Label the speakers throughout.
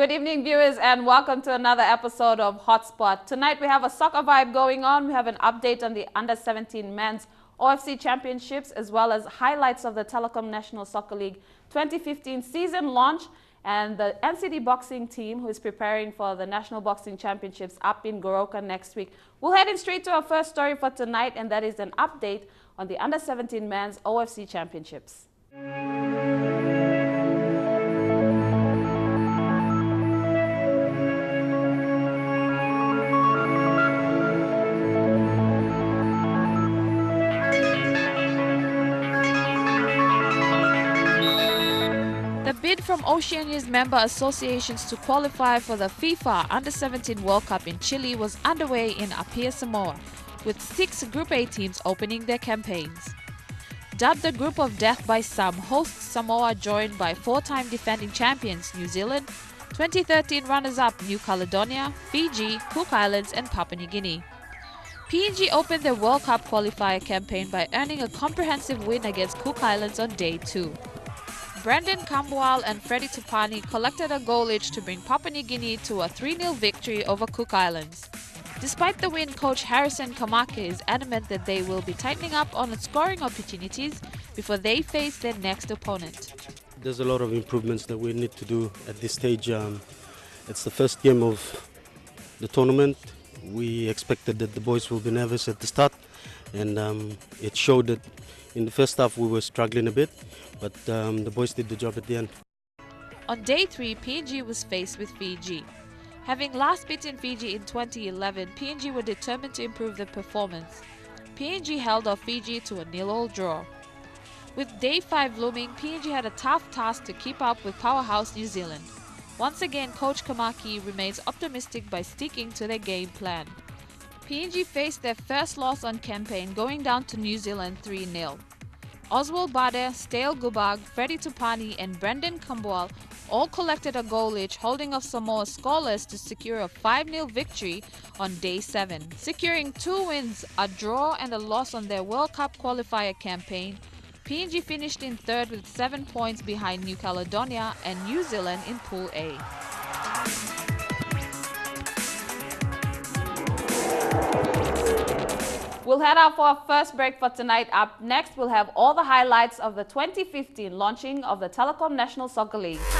Speaker 1: Good evening, viewers, and welcome to another episode of Hotspot. Tonight we have a soccer vibe going on. We have an update on the Under-17 Men's OFC Championships, as well as highlights of the Telecom National Soccer League 2015 season launch, and the NCD boxing team, who is preparing for the National Boxing Championships up in Goroka next week. We'll head in straight to our first story for tonight, and that is an update on the Under-17 Men's OFC Championships. The bid from Oceania's member associations to qualify for the FIFA Under-17 World Cup in Chile was underway in Apia, Samoa, with 6 Group A teams opening their campaigns. Dubbed the Group of Death by some, hosts Samoa joined by 4-time defending champions New Zealand, 2013 runners-up New Caledonia, Fiji, Cook Islands and Papua New Guinea. PNG opened their World Cup qualifier campaign by earning a comprehensive win against Cook Islands on day 2. Brendan Kambual and Freddie Tupani collected a goal each to bring Papua New Guinea to a 3-0 victory over Cook Islands. Despite the win, coach Harrison Kamake is adamant that they will be tightening up on scoring opportunities before they face their next opponent.
Speaker 2: There's a lot of improvements that we need to do at this stage. It's the first game of the tournament. We expected that the boys will be nervous at the start, and it showed that in the first half we were struggling a bit, but the boys did the job at the end.
Speaker 1: On day 3, PNG was faced with Fiji. Having last beaten Fiji in 2011, PNG were determined to improve their performance. PNG held off Fiji to a 0-0 draw. With day 5 looming, PNG had a tough task to keep up with powerhouse New Zealand. Once again, coach Kamaki remains optimistic by sticking to their game plan. PNG faced their first loss on campaign, going down to New Zealand 3-0. Oswald Bade, Stale Gubag, Freddie Tupani and Brendan Kambual all collected a goal each, holding off Samoa scoreless to secure a 5-0 victory on day 7. Securing 2 wins, a draw and a loss on their World Cup qualifier campaign, PNG finished in 3rd with 7 points behind New Caledonia and New Zealand in Pool A. We'll head out for our first break for tonight. Up next, we'll have all the highlights of the 2015 launching of the Telecom National Soccer League.
Speaker 3: At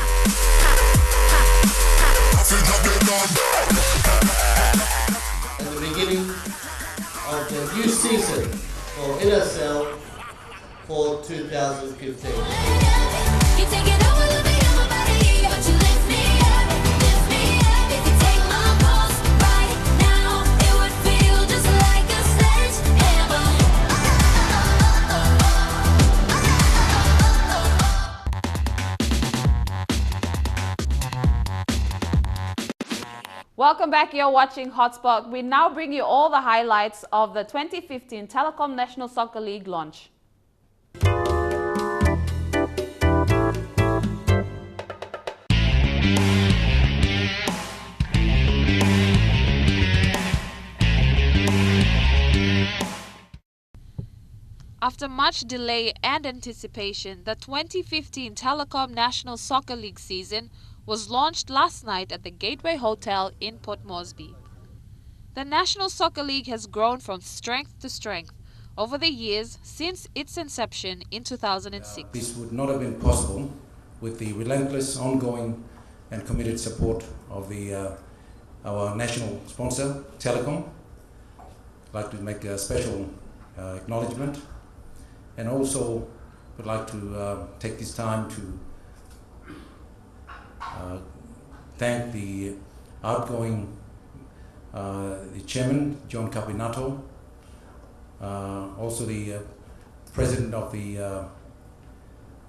Speaker 3: the beginning of the new season for NSL for 2015.
Speaker 1: Welcome back, you're watching Hotspot. We now bring you all the highlights of the 2015 Telecom National Soccer League launch. After much delay and anticipation, the 2015 Telecom National Soccer League season was launched last night at the Gateway Hotel in Port Moresby. The National Soccer League has grown from strength to strength over the years since its inception in 2006.
Speaker 4: This would not have been possible with the relentless, ongoing and committed support of our national sponsor, Telecom. I'd like to make a special acknowledgement, and also would like to take this time to thank the outgoing the chairman, John Capinato, also the president of the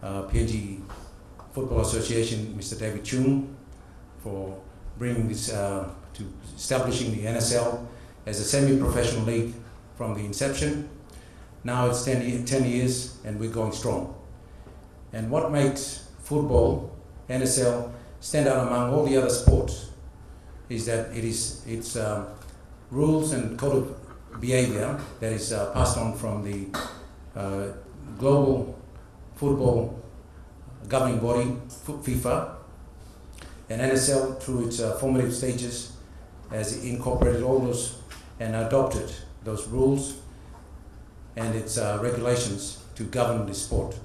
Speaker 4: PNG Football Association, Mr. David Chung, for bringing this to establishing the NSL as a semi-professional league from the inception. Now it's 10 years and we're going strong. And what makes football, NSL, stand out among all the other sports is that it's rules and code of behavior that is passed on from the global football governing body, FIFA, And NSL, through its formative stages, has incorporated all those and adopted those rules and its regulations to govern the sport.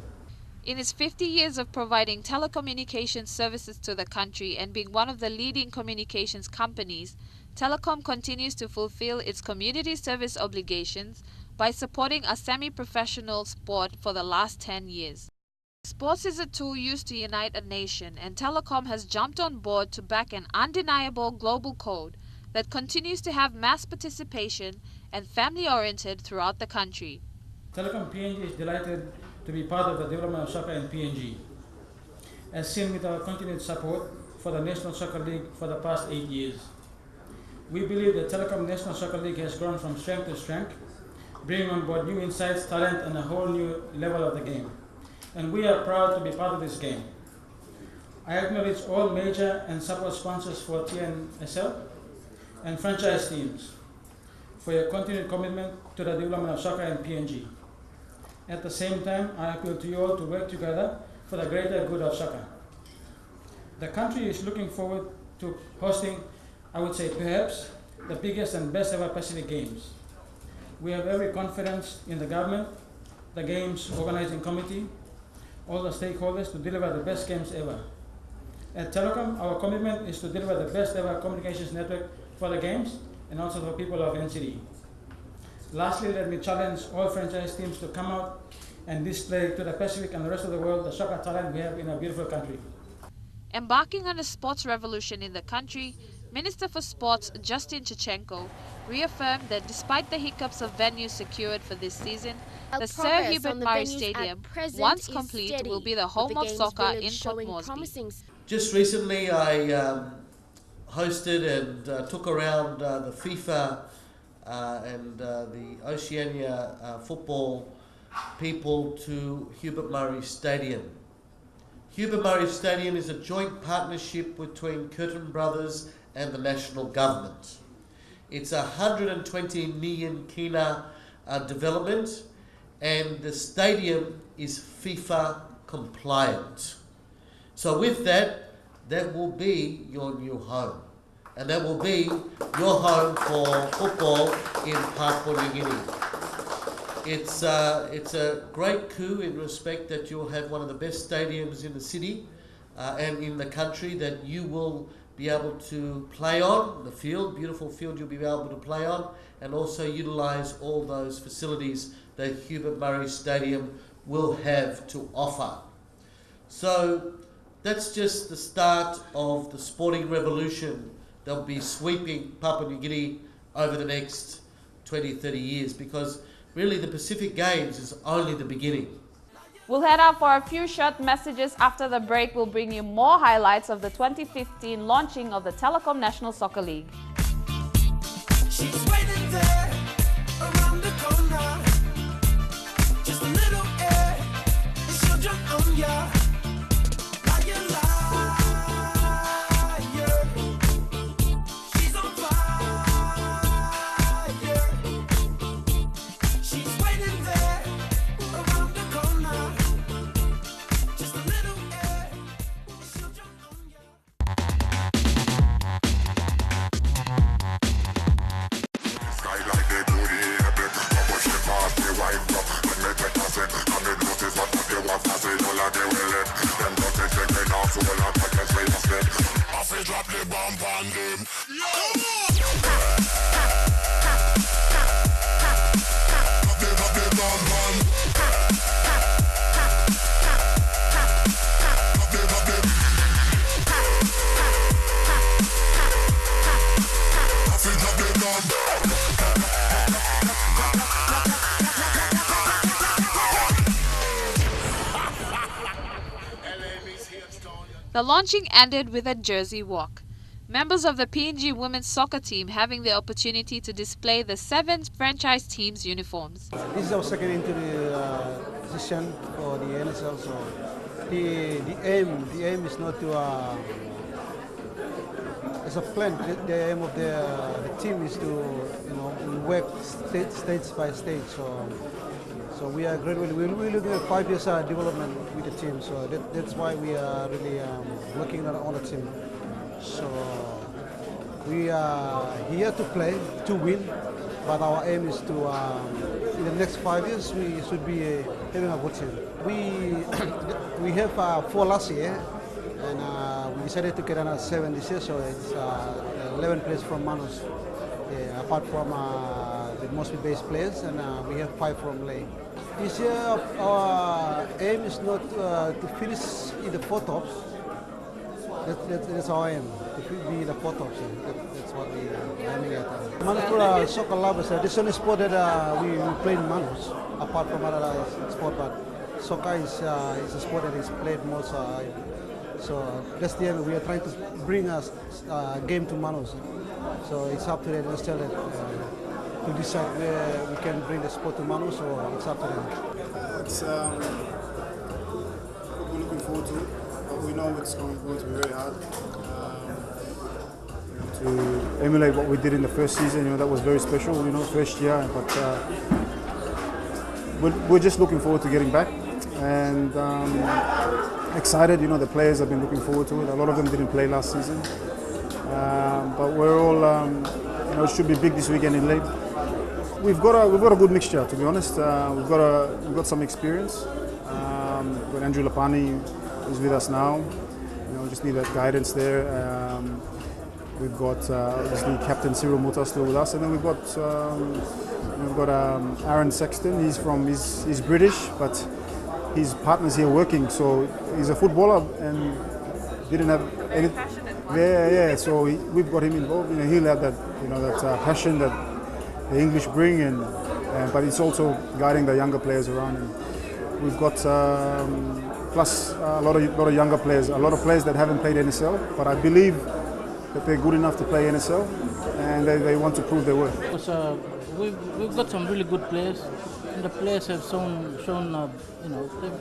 Speaker 1: In its 50 years of providing telecommunications services to the country and being one of the leading communications companies, Telecom continues to fulfill its community service obligations by supporting a semi-professional sport for the last 10 years. Sports is a tool used to unite a nation, and Telecom has jumped on board to back an undeniable global code that continues to have mass participation and family-oriented throughout the country.
Speaker 5: Telecom PNG is delighted to be part of the development of soccer in PNG, as seen with our continued support for the National Soccer League for the past 8 years. We believe the Telecom National Soccer League has grown from strength to strength, bringing on board new insights, talent, and a whole new level of the game. And we are proud to be part of this game. I acknowledge all major and support sponsors for TNSL and franchise teams for your continued commitment to the development of soccer in PNG. At the same time, I appeal to you all to work together for the greater good of soccer. The country is looking forward to hosting, I would say perhaps, the biggest and best ever Pacific Games. We have every confidence in the government, the Games Organizing Committee, all the stakeholders to deliver the best games ever. At Telecom, our commitment is to deliver the best ever communications network for the Games and also for people of NCD. Lastly, let me challenge all franchise teams to come out and display to the Pacific and the rest of the world the soccer talent we have in our beautiful country.
Speaker 1: Embarking on a sports revolution in the country, Minister for Sports Justin Chichenko reaffirmed that despite the hiccups of venues secured for this season, the Sir Hubert Murray Stadium, once complete, will be the home of soccer in Port Moresby.
Speaker 3: Just recently I hosted and took around the FIFA and the Oceania football people to Hubert Murray Stadium. Hubert Murray Stadium is a joint partnership between Curtin Brothers and the national government. It's a 120 million kina development, and the stadium is FIFA compliant. So with that, that will be your new home. And that will be your home for football in Papua New Guinea. It's a great coup in respect that you'll have one of the best stadiums in the city and in the country that you will be able to play on, the field, beautiful field you'll be able to play on, and also utilise all those facilities that Hubert Murray Stadium will have to offer. So that's just the start of the sporting revolution that will be sweeping Papua New Guinea over the next 20, 30 years, because really the Pacific Games is only the beginning.
Speaker 1: We'll head out for a few short messages. After the break, we'll bring you more highlights of the 2015 launching of the Telecom National Soccer League.
Speaker 6: She's waiting there around the corner. Just a little air, and she'll jump on ya. Liar, liar. She's on fire. She's waiting there around the corner. Just a little air, and she'll jump on ya. Drop the bomb on them. Drop the bomb on. Drop the bomb.
Speaker 1: The launching ended with a jersey walk. Members of the PNG women's soccer team having the opportunity to display the 7 franchise teams' uniforms.
Speaker 7: This is our second into the session for the NSL. So the aim is not to as a plan. The aim of the team is to work stage by stage. So we are gradually we're looking at 5 years development with the team. So that's why we are really working on the team. So we are here to play, to win, but our aim is to, in the next 5 years, we should be having a good team. We have 4 last year, and we decided to get another 7 this year, so it's 11 players from Manus, apart from the mostly based players, and we have 5 from Lay. This year, our aim is not to finish in the 4 tops. That's our aim, to be in the 4 tops. That's what we're aiming at. Manus soccer lovers, this is the only sport that we play in Manus, apart from other sport, but soccer is a sport that is played most. So that's the aim. We are trying to bring us game to Manus. So it's up to the NSL to decide where we can bring the sport to Manus, or it's up to them.
Speaker 8: It's what we're looking forward to, but we know it's going to be very hard. To emulate what we did in the first season, that was very special, first year. But we're just looking forward to getting back, and excited. The players have been looking forward to it. A lot of them didn't play last season, but we're all, it should be big this weekend in Lake. We've got a good mixture, to be honest. We've got some experience. We've got Andrew Lapani who's with us now. Just need that guidance there. We've got obviously Captain Cyril Muta still with us, and then we've got Aaron Sexton. He's British, but his partner's here working, so he's a footballer and didn't have any. Yeah. So we've got him involved. He'll have that passion that the English bring, but it's also guiding the younger players around. And we've got plus a lot of younger players, a lot of players that haven't played NSL, but I believe that they're good enough to play NSL, and they want to prove their worth.
Speaker 5: We've got some really good players, and the players have shown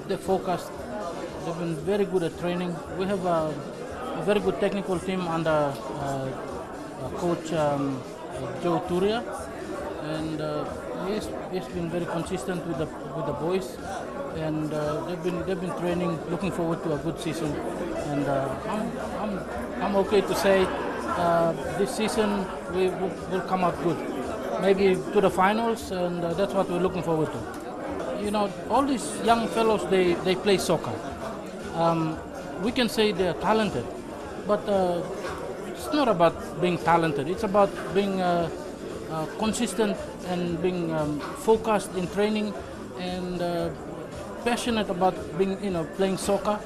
Speaker 5: they're focused. They've been very good at training. We have a very good technical team under coach Joe Turia, and he's been very consistent with the boys, and they've been training, looking forward to a good season, and I'm okay to say this season we will come out good, maybe to the finals, and that's what we're looking forward to. All these young fellows, they play soccer. We can say they're talented, but it's not about being talented. It's about being consistent and being focused in training, and passionate about being, playing soccer.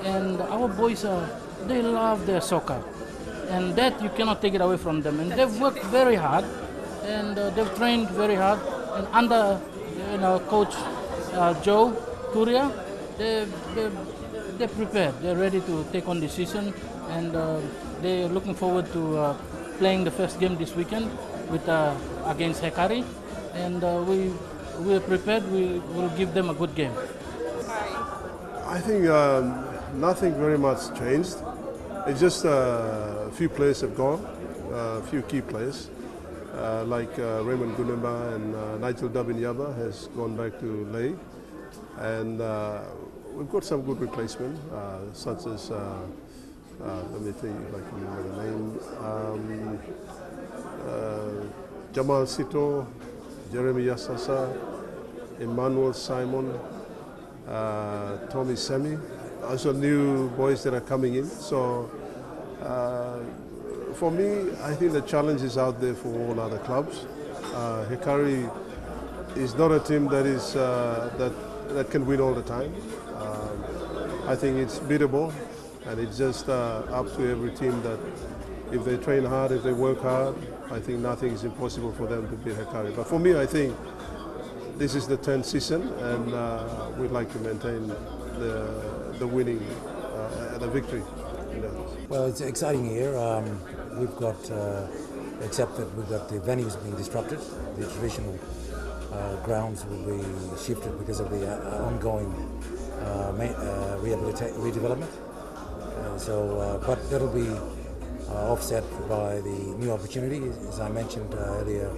Speaker 5: And our boys they love their soccer, and that you cannot take it away from them. And they've worked very hard, and they've trained very hard. And under coach Joe Turia, they're prepared. They're ready to take on the season, and they're looking forward to playing the first game this weekend with against Hekari, and we're prepared. We will give them a good game.
Speaker 9: I think nothing very much changed. It's just a few players have gone, a few key players, like Raymond Gunemba and Nigel Dabinyaba has gone back to Ley, and we've got some good replacement, such as let me think if I can remember the name. Jamal Sito, Jeremy Yasasa, Emmanuel Simon, Tommy Semi, also new boys that are coming in. So for me, I think the challenge is out there for all other clubs. Hikari is not a team that is that can win all the time. I think it's beatable, and it's just up to every team that if they train hard, if they work hard, I think nothing is impossible for them to beat Hikari. But for me, I think this is the 10th season, and we'd like to maintain the winning, the victory.
Speaker 10: Well, it's an exciting year. We've got, except that we've got the venues being disrupted. The traditional grounds will be shifted because of the ongoing redevelopment. But that'll be offset by the new opportunity, as I mentioned earlier,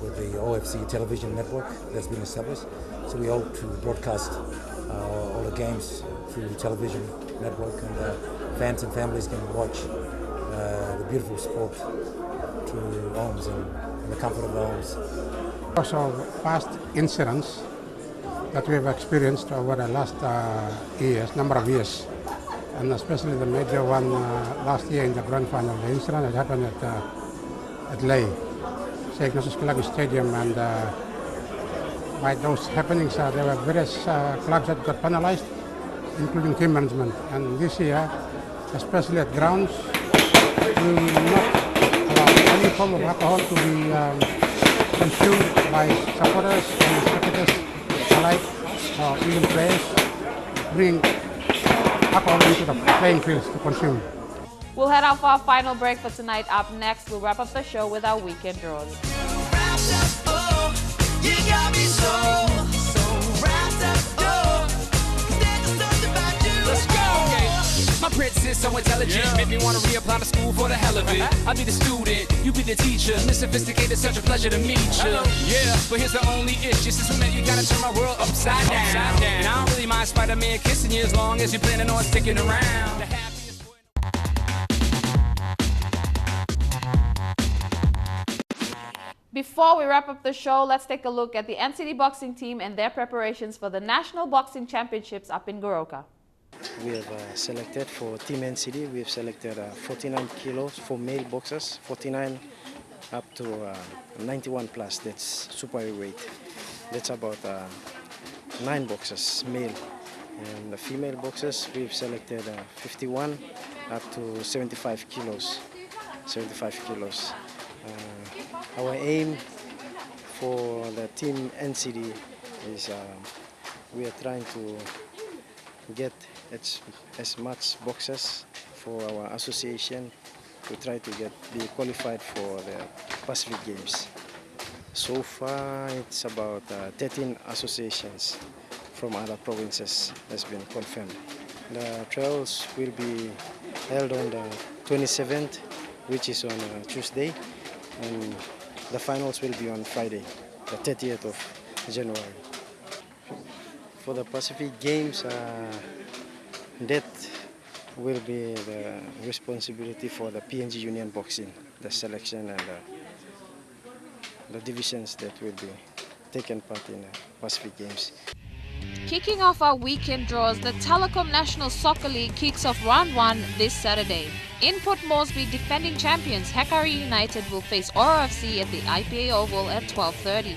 Speaker 10: with the OFC television network that's been established. So we hope to broadcast all the games through the television network, and fans and families can watch the beautiful sport to homes and the comfort of the homes.
Speaker 11: Also, past incidents that we have experienced over the last number of years, and especially the major one last year in the grand final, the incident that happened at Ley, St. Ignatius Kilagi Stadium, and by those happenings, there were various clubs that got penalized, including team management. And this year, especially at grounds, we will not allow any form of alcohol to be consumed by supporters and spectators alike, or even players bring alcohol into the playing fields to consume.
Speaker 1: We'll head out for our final break for tonight. Up next, we'll wrap up the show with our weekend draws.
Speaker 6: You got me so wrapped up, let's go. My princess so intelligent, make me want to reapply to school for the hell of it. I'll be the student, you be the teacher. Miss Sophisticated, such a pleasure to meet you. Yeah, but here's the only issue. Since we met, you gotta turn my world upside down. And I don't really mind Spider-Man kissing you as long as you're planning on sticking around.
Speaker 1: Before we wrap up the show, let's take a look at the NCD boxing team and their preparations for the National Boxing Championships up in Goroka.
Speaker 12: We have selected for Team NCD, we have selected 49 kilos for male boxers, 49 up to 91 plus, that's super heavyweight. That's about 9 boxers, male. And the female boxers, we've selected 51 up to 75 kilos. 75 kilos. Our aim for the Team NCD is we are trying to get as much boxers for our association to try to be qualified for the Pacific Games. So far it's about 13 associations from other provinces has been confirmed. The trials will be held on the 27th, which is on Tuesday, and the finals will be on Friday, the 30th of January. For the Pacific Games, that will be the responsibility for the PNG Union Boxing, the selection and the divisions that will be taken part in the Pacific Games.
Speaker 1: Kicking off our weekend draws, the Telecom National Soccer League kicks off round 1 this Saturday. In Port Moresby, defending champions Hekari United will face ORFC at the IPA Oval at 12:30.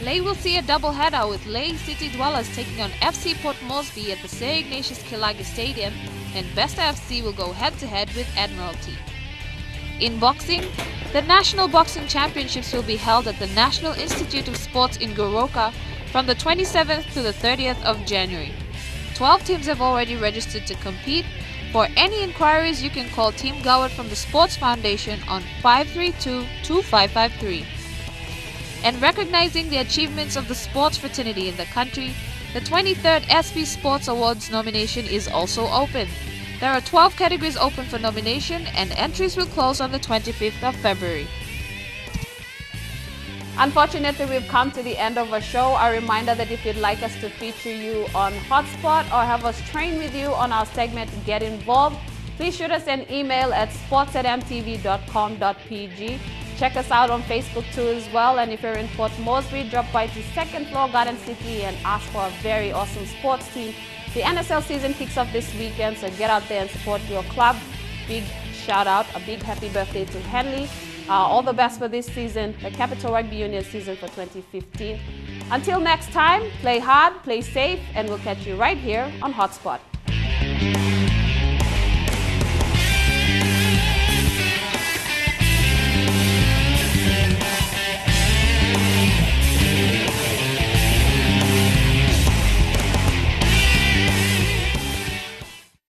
Speaker 1: Ley will see a double-header with Ley City Dwellers taking on FC Port Moresby at the St. Ignatius Kilagi Stadium, and Besta FC will go head-to-head with Admiralty. In boxing, the National Boxing Championships will be held at the National Institute of Sports in Goroka from the 27th to the 30th of January. 12 teams have already registered to compete. For any inquiries, you can call Team Goward from the Sports Foundation on 532-2553. And recognizing the achievements of the sports fraternity in the country, the 23rd SP Sports Awards nomination is also open. There are 12 categories open for nomination, and entries will close on the 25th of February. Unfortunately, we've come to the end of our show. A reminder that if you'd like us to feature you on Hotspot or have us train with you on our segment Get Involved, please shoot us an email at sports@mtv.com.pg. Check us out on Facebook too as well. And if you're in Port Moresby, drop by to 2nd floor Garden City and ask for a very awesome sports team. The NSL season kicks off this weekend, so get out there and support your club. Big shout out, a big happy birthday to Henley. All the best for this season, the Capital Rugby Union season for 2015. Until next time, play hard, play safe, and we'll catch you right here on Hotspot.